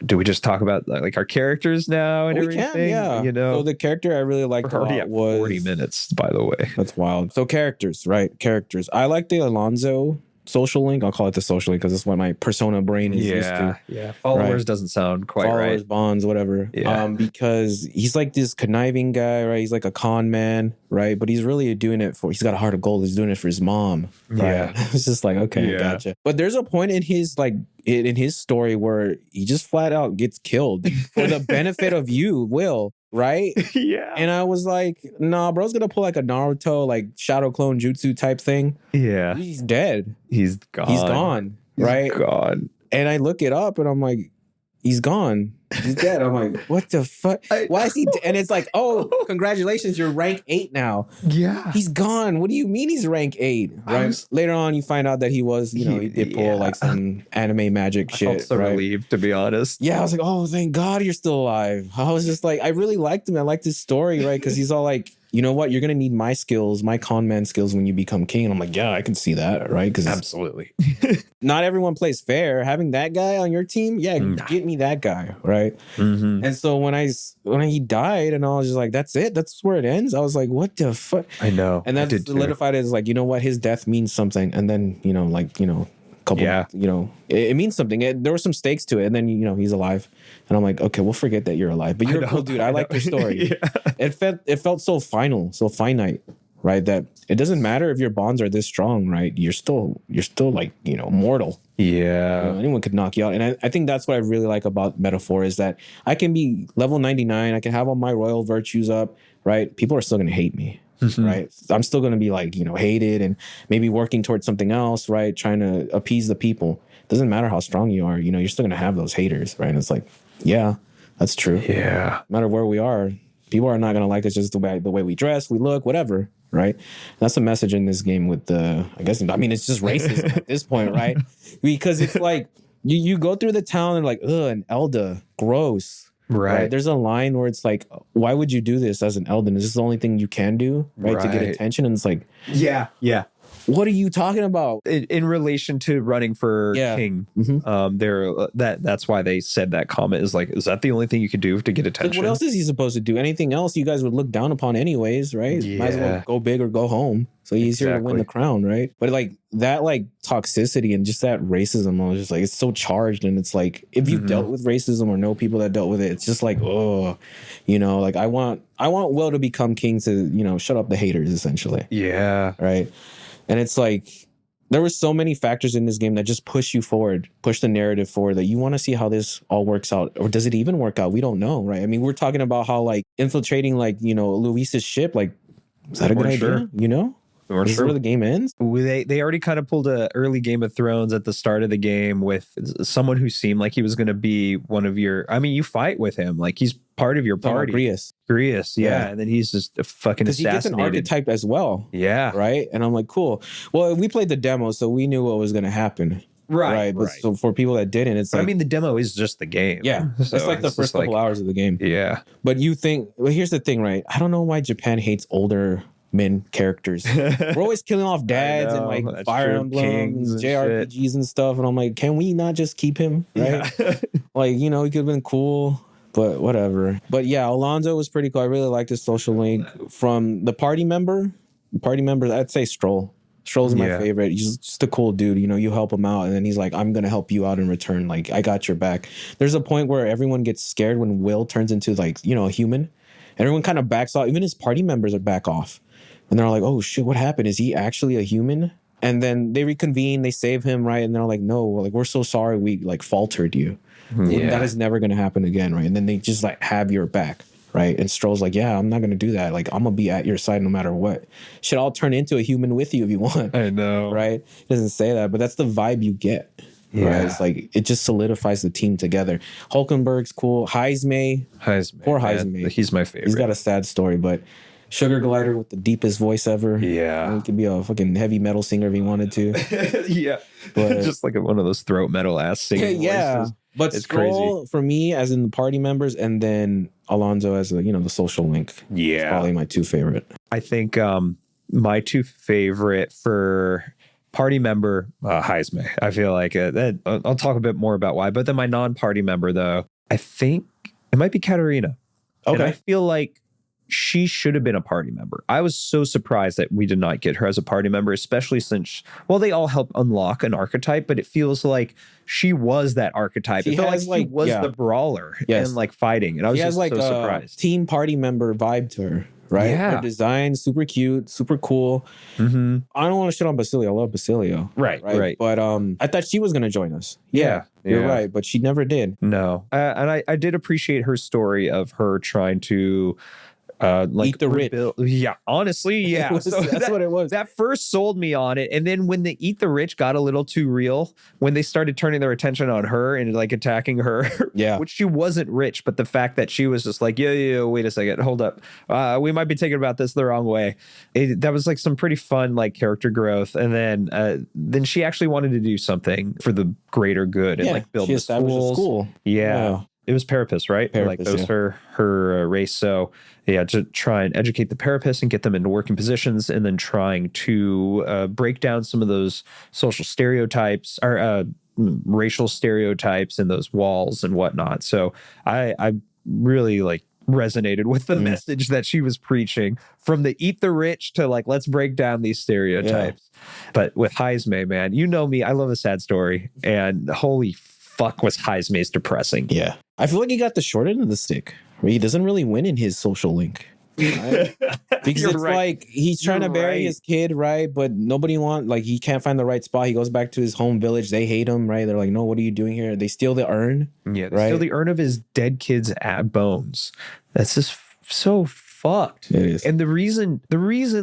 Do we just talk about like our characters now and everything? Can, yeah. You know, so the character I really liked a lot was 40 minutes, by the way. That's wild. So characters, right? Characters. I like the Alonzo social link. I'll call it the social link because that's what my persona brain is used to. Yeah. Followers doesn't sound quite right. Followers, bonds, whatever. Yeah. Because he's like this conniving guy, right? He's like a con man, right? But he's really doing it he's got a heart of gold. He's doing it for his mom. Right? Yeah. It's just like, okay, gotcha. But there's a point in his in his story where he just flat out gets killed for the benefit of you, Will. Right? Yeah. And I was like, nah, bro's gonna pull like a Naruto, like shadow clone jutsu type thing. Yeah. He's dead. He's gone. He's gone. Right? Gone. And I look it up and I'm like, he's gone. He's dead. I'm like, what the fuck? Why is he dead? And it's like, oh, congratulations, you're rank 8 now. Yeah. He's gone. What do you mean he's rank 8? Right? Later on, you find out that he was, he did pull like some anime magic shit. I felt so relieved, to be honest. Yeah, I was like, oh, thank God you're still alive. I was just like, I really liked him. I liked his story, right? Because he's all like, you know what? You're going to need my skills, my con man skills when you become king. And I'm like, yeah, I can see that, right? Because absolutely. Not everyone plays fair. Having that guy on your team, get me that guy, right? Mm-hmm. And so when he died and I was just like, that's it? That's where it ends? I was like, what the fuck? I know. And that solidified it as like, you know what? His death means something. And then, it means something. There were some stakes to it. And then, he's alive. And I'm like, okay, we'll forget that you're alive. But you're a cool dude. I like your story. It felt so final, so finite, right? That it doesn't matter if your bonds are this strong, right? You're still like, mortal. Yeah. Anyone could knock you out. And I think that's what I really like about Metaphor is that I can be level 99. I can have all my royal virtues up, right? People are still going to hate me. Mm-hmm. Right. I'm still going to be like, hated and maybe working towards something else, right? Trying to appease the people. Doesn't matter how strong you are, you're still going to have those haters, right? And it's like, yeah, that's true. Yeah. No matter where we are, people are not going to like us just the way we dress, we look, whatever, right? That's the message in this game with it's just racism at this point, right? Because it's like you go through the town and like, ugh, an Elda, gross. Right. There's a line where it's like, why would you do this as an Elden? Is this the only thing you can do, right? To get attention? And it's like, yeah. What are you talking about? In relation to running for king, that's why they said that comment is like, is that the only thing you could do to get attention? Like, what else is he supposed to do? Anything else you guys would look down upon anyways, right? Yeah. Might as well go big or go home. So easier to win the crown, right? But like that toxicity and just that racism, I was just like, it's so charged. And it's like, if you've dealt with racism or know people that dealt with it, it's just like, oh, like I want Will to become king to, shut up the haters essentially. Yeah. Right. And it's like, there were so many factors in this game that just push you forward, push the narrative forward, that you want to see how this all works out. Or does it even work out? We don't know, right? I mean, we're talking about how infiltrating Luis's ship, is that a good idea? Is this where the game ends? They already kind of pulled a early Game of Thrones at the start of the game with someone who seemed like he was going to be one of your... I mean, you fight with him. Like, he's part of your party. Grius, yeah. And then he's just fucking assassinated. Because he gets an archetype as well. Yeah. Right? And I'm like, cool. Well, we played the demo, so we knew what was going to happen. Right. But so for people that didn't, it's like... I mean, the demo is just the game. Yeah. So it's like the first couple hours of the game. Yeah. But you think... Well, here's the thing, right? I don't know why Japan hates older... men characters. We're always killing off dads and Fire Emblems, JRPGs and stuff. And I'm like, can we not just keep him? Right? Yeah. He could have been cool. But whatever. But yeah, Alonzo was pretty cool. I really liked his social link. From the party members, I'd say Stroll. Stroll's my favorite. He's just a cool dude. You know, you help him out, and then he's like, I'm going to help you out in return. Like, I got your back. There's a point where everyone gets scared when Will turns into, like, you know, a human. Everyone kind of backs off. Even his party members are back off. And they're like, oh, shit, what happened? Is he actually a human? And then they reconvene. They save him, right? And they're like, no, like, we're so sorry we, like, faltered you. Yeah. That is never going to happen again, right? And then they just, like, have your back. Right. And Stroll's like, yeah, I'm not going to do that. Like, I'm going to be at your side no matter what. Should all turn into a human with you if you want. I know. Right. It doesn't say that, but that's the vibe you get. Yeah. Right. It's like, it just solidifies the team together. Hulkenberg's cool. Heismay. Poor Heismay. He's my favorite. He's got a sad story, but Sugar Glider with the deepest voice ever. Yeah. He could be a fucking heavy metal singer if he wanted to. Yeah. But, just like one of those throat metal ass singing voices. But it's Stroll, crazy for me, as in the party members, and then Alonso as the social link. Yeah, it's probably my two favorite. I think my two favorite for party member, Heisman. I feel like that. I'll talk a bit more about why. But then my non-party member, though, I think it might be Katarina. Okay, and I feel like she should have been a party member. I was so surprised that we did not get her as a party member, especially since, well, they all help unlock an archetype, but it feels like she was that archetype. It felt like she was the brawler and like fighting. And I was just so surprised. Team party member vibe to her, right? Yeah. Her design, super cute, super cool. Mm-hmm. I don't want to shit on Basilio. I love Basilio. Right. But I thought she was going to join us. Yeah. You're right. But she never did. No. And I did appreciate her story of her trying to eat the rich. Yeah, honestly, yeah. That's what it was. That first sold me on it. And then when the eat the rich got a little too real, when they started turning their attention on her and like attacking her, which she wasn't rich, but the fact that she was just like, yo, wait a second, hold up. We might be thinking about this the wrong way. That was like some pretty fun like character growth. And then she actually wanted to do something for the greater good and like build the schools. Yeah. It was Parapus, right? Like those are her race. So to try and educate the Parapus and get them into working positions, and then trying to break down some of those social stereotypes or racial stereotypes and those walls and whatnot. So I really like resonated with the message that she was preaching, from the eat the rich to like, let's break down these stereotypes. But with Heismay, man, you know me, I love a sad story, and holy fuck was Heismay's depressing. Yeah. I feel like he got the short end of the stick. He doesn't really win in his social link. Right? Because it's like he's trying to bury his kid, right? But nobody he can't find the right spot. He goes back to his home village. They hate him, right? They're like, no, what are you doing here? They steal the urn. Yeah, they steal the urn of his dead kid's bones. That's just so fucked. It is. And the reason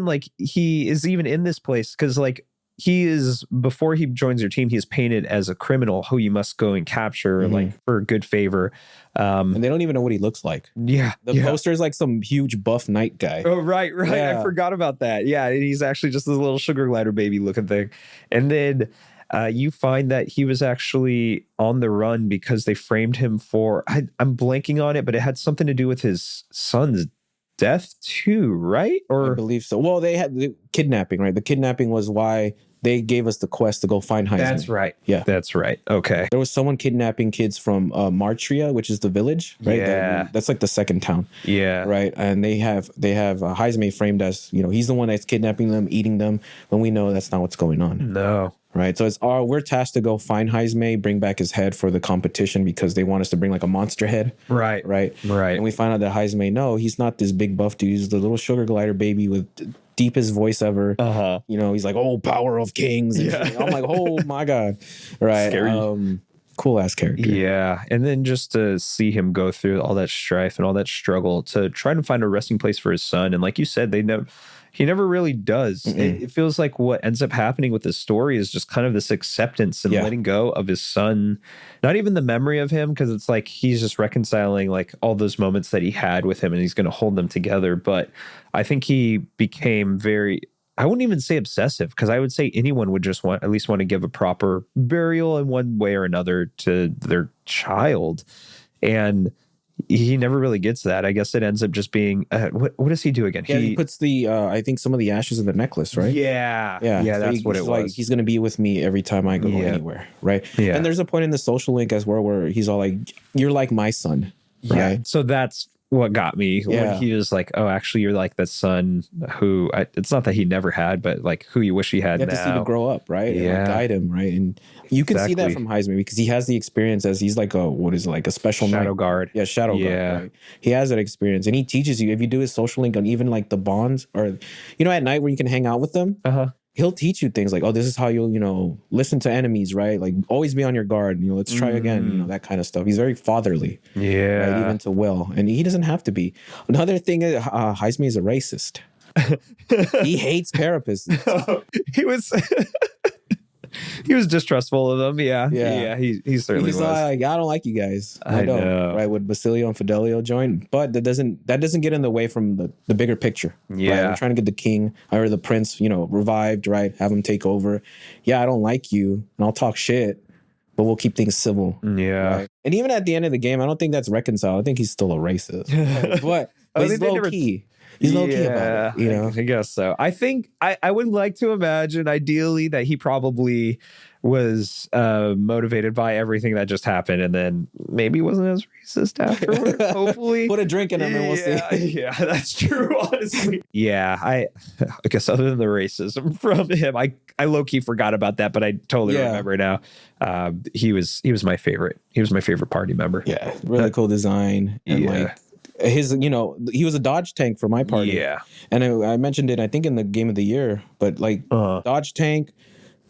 like he is even in this place, because like he is, before he joins your team, he is painted as a criminal who you must go and capture like for good favor. And they don't even know what he looks like. Yeah. The poster is like some huge buff knight guy. Oh, right. Yeah. I forgot about that. Yeah. And he's actually just this little sugar glider baby looking thing. And then you find that he was actually on the run because they framed him for, I'm blanking on it, but it had something to do with his son's death too, right? Or I believe so. Well, they had the kidnapping, right? The kidnapping was why they gave us the quest to go find Heisman. That's right. Yeah. That's right. Okay. There was someone kidnapping kids from Martria, which is the village, right? Yeah. That's like the second town. Yeah. Right. And they have Heisman framed as, he's the one that's kidnapping them, eating them, when we know that's not what's going on. No. Right. So we're tasked to go find Heisman, bring back his head for the competition, because they want us to bring like a monster head. Right. And we find out that Heisman, no, he's not this big buff dude. He's the little sugar glider baby with deepest voice ever. He's like, oh, power of kings. And I'm like, oh my God. Right. Scary. Cool ass character. Yeah. And then just to see him go through all that strife and all that struggle to try to find a resting place for his son. And like you said, he never really does. It feels like what ends up happening with this story is just kind of this acceptance and letting go of his son. Not even the memory of him, because it's like he's just reconciling like all those moments that he had with him, and he's going to hold them together. But I think he became I wouldn't even say obsessive, because I would say anyone would just at least want to give a proper burial in one way or another to their child. And he never really gets that. I guess it ends up just being what does he do again? Yeah, he puts the I think some of the ashes in the necklace, right? Yeah. So that's what it was. Like, he's gonna be with me every time I go anywhere, right? Yeah. And there's a point in the social link as well where he's all like, "You're like my son." Right? So that's what got me when he was like, oh, actually, you're like the son who it's not that he never had, but like who you wish he had. You have to see to grow up, right? Yeah. And like guide him, right? And you can see that from Heisman because he has the experience as he's like a special shadow knight. guard. Yeah, shadow guard. Right? He has that experience, and he teaches you if you do his social link on even like the bonds or at night where you can hang out with them. He'll teach you things like, oh, this is how you'll, listen to enemies, right? Like always be on your guard. Let's try again, that kind of stuff. He's very fatherly. Yeah. Right? Even to Will. And he doesn't have to be. Another thing, Heisman is a racist. He hates carapaces. He was distrustful of them. Yeah. He certainly He's was. Like, I don't like you guys. I don't. Know. Right, with Basilio and Fidelio join, but that doesn't get in the way from the bigger picture. Yeah, right? We're trying to get the king or the prince, revived. Right, have him take over. Yeah, I don't like you, and I'll talk shit, but we'll keep things civil. Yeah, right? And even at the end of the game, I don't think that's reconciled. I think he's still a racist. But he's low key. He's low key about it, I guess so. I think I would like to imagine, ideally, that he probably was motivated by everything that just happened, and then maybe wasn't as racist afterwards. Hopefully, put a drink in him, and we'll see. Yeah, that's true. Honestly, I guess other than the racism from him, I low key forgot about that, but I totally remember now. He was my favorite. He was my favorite party member. Yeah, really cool design. And like his, he was a dodge tank for my party. Yeah. And I mentioned it, I think, in the game of the year, but like dodge tank,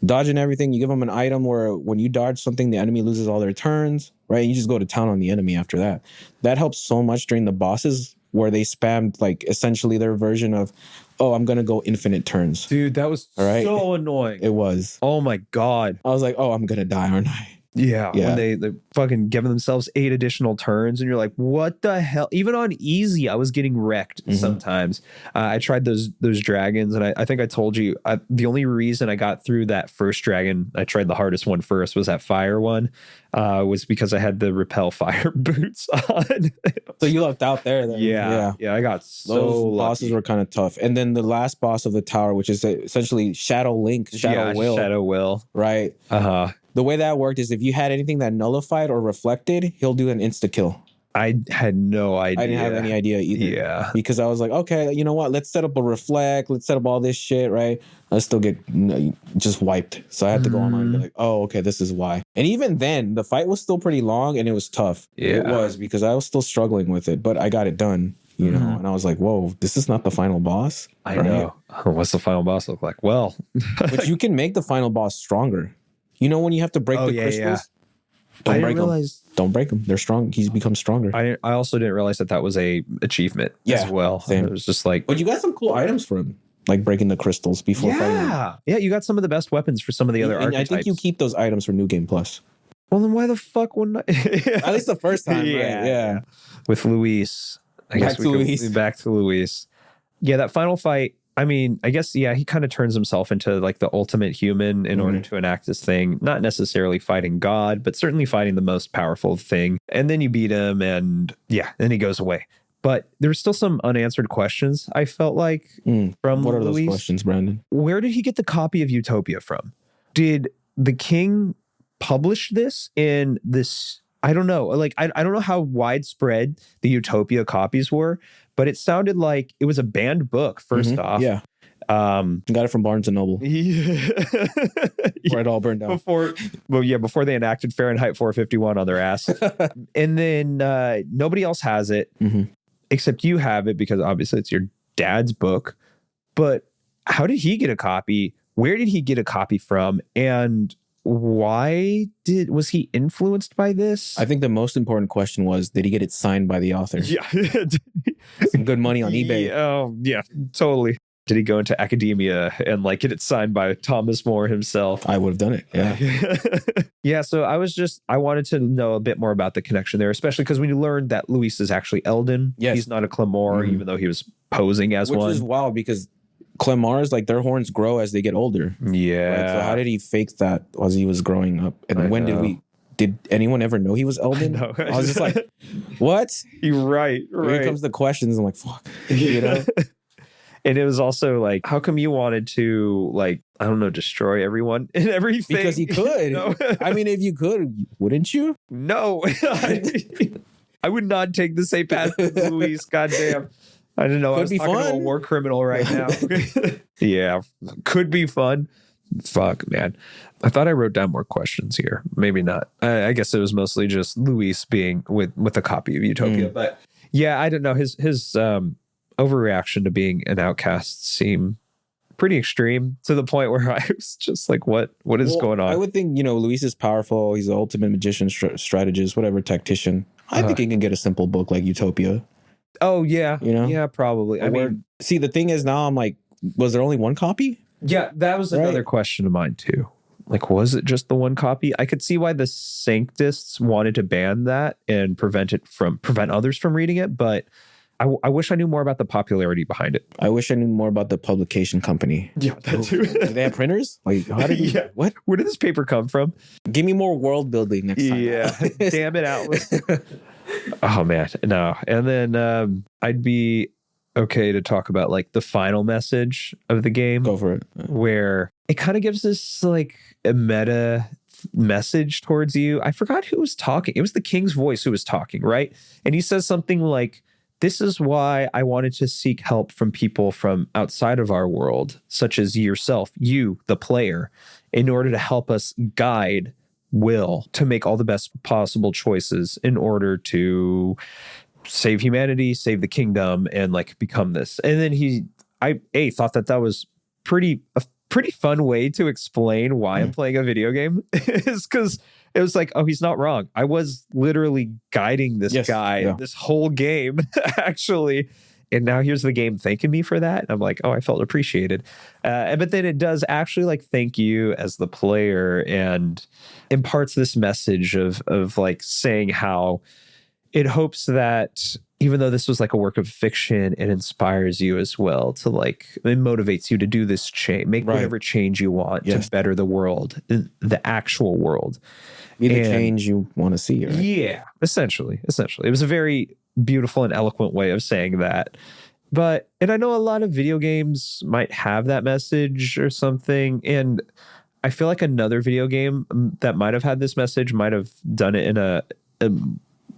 dodging everything. You give them an item where when you dodge something, the enemy loses all their turns, right? You just go to town on the enemy after that. That helps so much during the bosses where they spammed like essentially their version of, oh, I'm going to go infinite turns. Dude, that was so annoying. It was. Oh my God. I was like, oh, I'm going to die, aren't I? Yeah, when they fucking giving themselves 8 additional turns, and you're like, what the hell? Even on easy, I was getting wrecked sometimes. I tried those dragons, and I think I told you the only reason I got through that first dragon, I tried the hardest one first, was that fire one, was because I had the repel fire boots on. So you lucked out there then. Yeah, I got so those bosses were kind of tough. And then the last boss of the tower, which is essentially Shadow Link, Shadow Will. Right? The way that worked is if you had anything that nullified or reflected, he'll do an insta-kill. I had no idea. I didn't have any idea either. Yeah. Because I was like, okay, you know what? Let's set up a reflect. Let's set up all this shit, right? I still get just wiped. So I had to go online and be like, oh, okay, this is why. And even then, the fight was still pretty long and it was tough. Yeah. It was because I was still struggling with it, but I got it done. And I was like, whoa, this is not the final boss. I know. What's the final boss look like? Well, but you can make the final boss stronger. When you have to break the crystals? Don't break them. Don't break them. They're strong. He's become stronger. I also didn't realize that was a achievement as well. Same. It was just like... But you got some cool items for him, like breaking the crystals before fighting him. Yeah, you got some of the best weapons for some of the other archetypes. I think you keep those items for New Game Plus. Well, then why the fuck wouldn't I? At least the first time, right? Yeah. With Luis. Back to Luis. Yeah, that final fight... I mean, I guess, he kind of turns himself into like the ultimate human in order to enact this thing, not necessarily fighting God, but certainly fighting the most powerful thing. And then you beat him and then he goes away. But there's still some unanswered questions, I felt like, from What are Luis. those questions, Brandon? Where did he get the copy of Utopia from? Did the king publish this in this? I don't know. Like, I don't know how widespread the Utopia copies were, but it sounded like it was a banned book, first off. Yeah. Got it from Barnes & Noble. Yeah. Where it all burned down. Before they enacted Fahrenheit 451 on their ass. And then nobody else has it, except you have it because obviously it's your dad's book. But how did he get a copy? Where did he get a copy from? And why was he influenced by this? I think the most important question was, did he get it signed by the author? Yeah. Some good money on eBay. Oh, yeah, totally. Did he go into academia and like get it signed by Thomas More himself? I would have done it. Yeah. Yeah. So I wanted to know a bit more about the connection there, especially because when you learned that Luis is actually Elden, he's not a Clemore, even though he was posing as one. Which is wild because Clemars, like their horns grow as they get older. Yeah. Right? So how did he fake that as he was growing up? And did anyone ever know he was Elden? I was just like, what? You're right. Here comes the questions. I'm like, fuck. And it was also like, how come you wanted to, like, I don't know, destroy everyone and everything? Because he could. I mean, if you could, wouldn't you? No. I would not take the same path as Luis. Goddamn. I didn't know. I was talking to a war criminal right now. Yeah. Could be fun. Fuck, man. I thought I wrote down more questions here. Maybe not. I guess it was mostly just Luis being with a copy of Utopia. But yeah, I don't know. His overreaction to being an outcast seemed pretty extreme to the point where I was just like, what is going on? I would think, Luis is powerful. He's the ultimate magician, strategist, whatever, tactician. I think he can get a simple book like Utopia. Oh, yeah. Yeah, probably. See, the thing is now I'm like, was there only one copy? Yeah, that was another question of mine too. Like, was it just the one copy? I could see why the Sanctists wanted to ban that and prevent others from reading it, but I wish I knew more about the popularity behind it. I wish I knew more about the publication company. Yeah, that too. Do they have printers? Like, how did you? What? Where did this paper come from? Give me more world building next time. Yeah, damn it, Atlas. Oh man, no. And then I'd be okay to talk about like the final message of the game. Go for it. Where it kind of gives this like a meta message towards you. I forgot who was talking. It was the king's voice who was talking, right? And he says something like, "This is why I wanted to seek help from people from outside of our world, such as yourself, you, the player, in order to help us guide Will to make all the best possible choices in order to save humanity, save the kingdom, and like become this." And then I thought that was a pretty fun way to explain why I'm playing a video game is because it was like, oh, he's not wrong. I was literally guiding this guy this whole game, actually. And now here's the game thanking me for that. I'm like, oh, I felt appreciated. But then it does actually like thank you as the player and imparts this message of like saying how it hopes that even though this was like a work of fiction, it inspires you as well to like, it motivates you to do this change, make whatever change you want to better the world, the actual world. Be the change you want to see, right? Yeah, essentially. It was a very beautiful and eloquent way of saying that. And I know a lot of video games might have that message or something. And I feel like another video game that might have had this message might have done it in a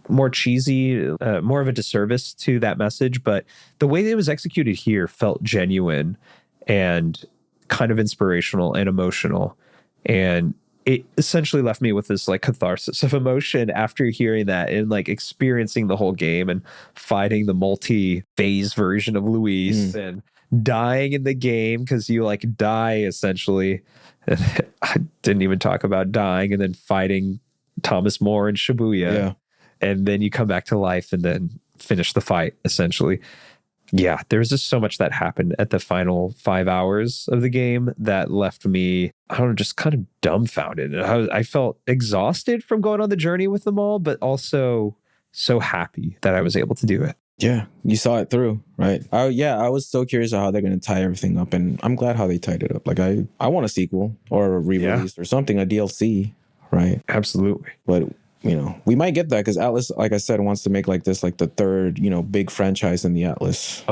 more cheesy, more of a disservice to that message. But the way it was executed here felt genuine and kind of inspirational and emotional. And it essentially left me with this like catharsis of emotion after hearing that and like experiencing the whole game and fighting the multi-phase version of Luis and dying in the game because you like die essentially. I didn't even talk about dying and then fighting Thomas More and Shibuya. Yeah. And then you come back to life and then finish the fight essentially. Yeah, there's just so much that happened at the final 5 hours of the game that left me, I don't know, just kind of dumbfounded. I felt exhausted from going on the journey with them all, but also so happy that I was able to do it. Yeah, you saw it through, right? I was so curious about how they're going to tie everything up, and I'm glad how they tied it up. Like, I want a sequel or a re-release or something, a DLC, right? Absolutely. But we might get that because Atlas, like I said, wants to make like this, like the third, big franchise in the Atlas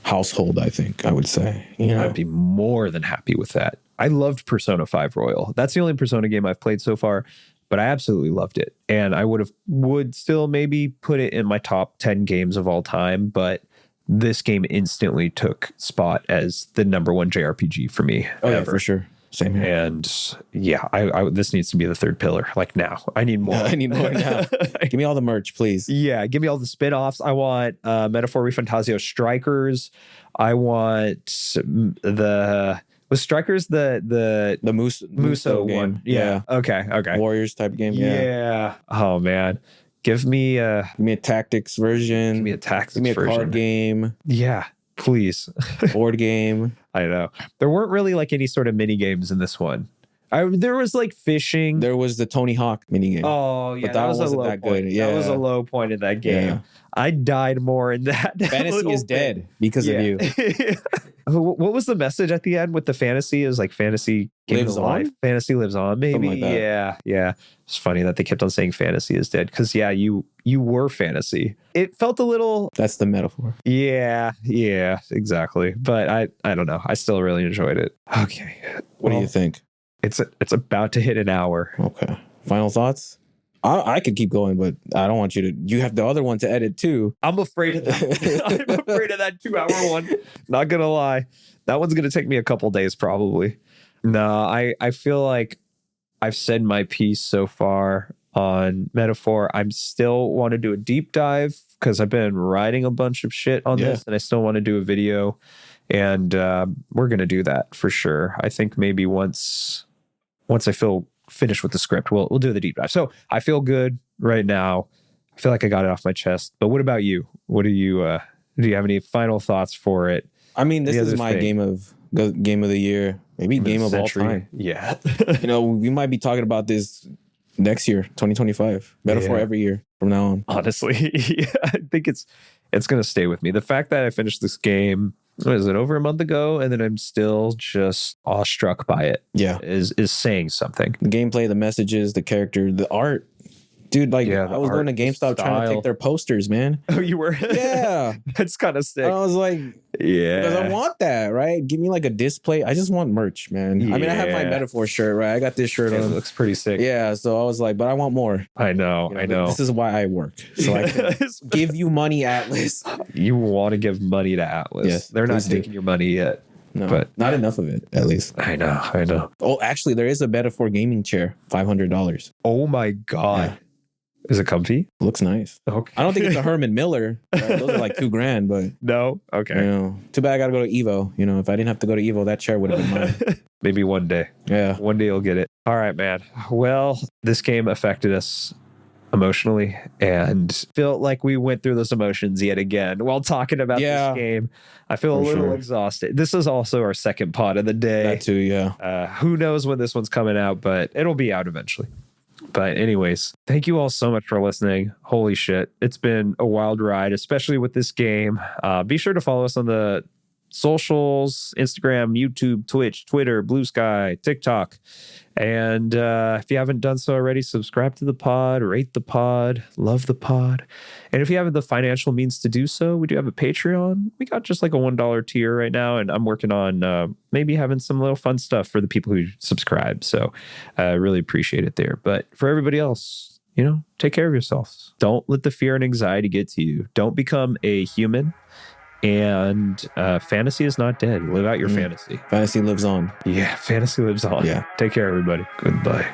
household, I think I would say. I'd be more than happy with that. I loved Persona 5 Royal. That's the only Persona game I've played so far, but I absolutely loved it. And I would still maybe put it in my top 10 games of all time, but this game instantly took spot as the number one JRPG for me. Oh, ever. Yeah, for sure. Same here. And yeah, I this needs to be the third pillar. Like now, I need more. I need more now. Give me all the merch, please. Yeah, give me all the spin-offs. I want Metaphor ReFantazio Strikers. I want was Strikers the Muso game. One. Yeah. Okay. Warriors type game. Yeah. Oh man. Give me a tactics version. Give me a tactics version. Give me a version. card game. Yeah. Please. Board game. I know. There weren't really like any sort of mini games in this one. There was like fishing. There was the Tony Hawk mini game. Oh, yeah. But that was a low point. Yeah. That was a low point in that game. Yeah. I died more in that. Fantasy is dead because of you. What was the message at the end with the fantasy? It was like fantasy lives on. Fantasy lives on, maybe. Like yeah. It's funny that they kept on saying fantasy is dead because you were fantasy. It felt a little. That's the metaphor. Yeah, exactly. But I don't know. I still really enjoyed it. Okay. What do you think? It's about to hit an hour. Okay. Final thoughts? I could keep going, but I don't want you to. You have the other one to edit too. I'm afraid of that. I'm afraid of that 2-hour one. Not gonna lie, that one's gonna take me a couple days probably. No, I feel like I've said my piece so far on Metaphor. I'm still want to do a deep dive because I've been writing a bunch of shit on this, and I still want to do a video, and we're gonna do that for sure. I think maybe once I feel finished with the script, we'll do the deep dive. So I feel good right now. I feel like I got it off my chest. But what about you? What do you have any final thoughts for it? I mean, this is my game of the year, maybe game of all time. Yeah. We might be talking about this next year, 2025. Metaphor every year from now on. Honestly, I think it's going to stay with me. The fact that I finished this game, what is it, over a month ago, and then I'm still just awestruck by it. Yeah, is saying something. The gameplay, the messages, the character, the art. Dude, like I was going to GameStop trying to take their posters, man. Oh, you were? Yeah. That's kind of sick. I was like, because I want that, right? Give me like a display. I just want merch, man. Yeah. I mean, I have my Metaphor shirt, right? I got this shirt on. It looks pretty sick. Yeah, so I was like, but I want more. I know. This is why I work. So I can give you money, Atlas. You want to give money to Atlas. Yes, they're not taking your money yet. No, but not enough of it, at least. I know. Oh, actually, there is a Metaphor gaming chair, $500. Oh my God. Yeah. Is it comfy? Looks nice. Okay. I don't think it's a Herman Miller. Right? Those are like $2,000, but no. Okay. Too bad I got to go to Evo. If I didn't have to go to Evo, that chair would have been mine. Maybe one day. Yeah. One day you'll get it. All right, man. Well, this game affected us emotionally and felt like we went through those emotions yet again while talking about this game. I feel a little exhausted. This is also our second pod of the day. That too, yeah. Who knows when this one's coming out, but it'll be out eventually. But anyways, thank you all so much for listening. Holy shit. It's been a wild ride, especially with this game. Be sure to follow us on the socials, Instagram, YouTube, Twitch, Twitter, Blue Sky, TikTok. And if you haven't done so already, subscribe to the pod, rate the pod, love the pod. And if you have the financial means to do so, we do have a Patreon. We got just like a $1 tier right now. And I'm working on maybe having some little fun stuff for the people who subscribe. So I really appreciate it there. But for everybody else, take care of yourselves. Don't let the fear and anxiety get to you. Don't become a human. And fantasy is not dead. Live out your fantasy. Fantasy lives on. Yeah, fantasy lives on. Yeah. Take care, everybody. Goodbye.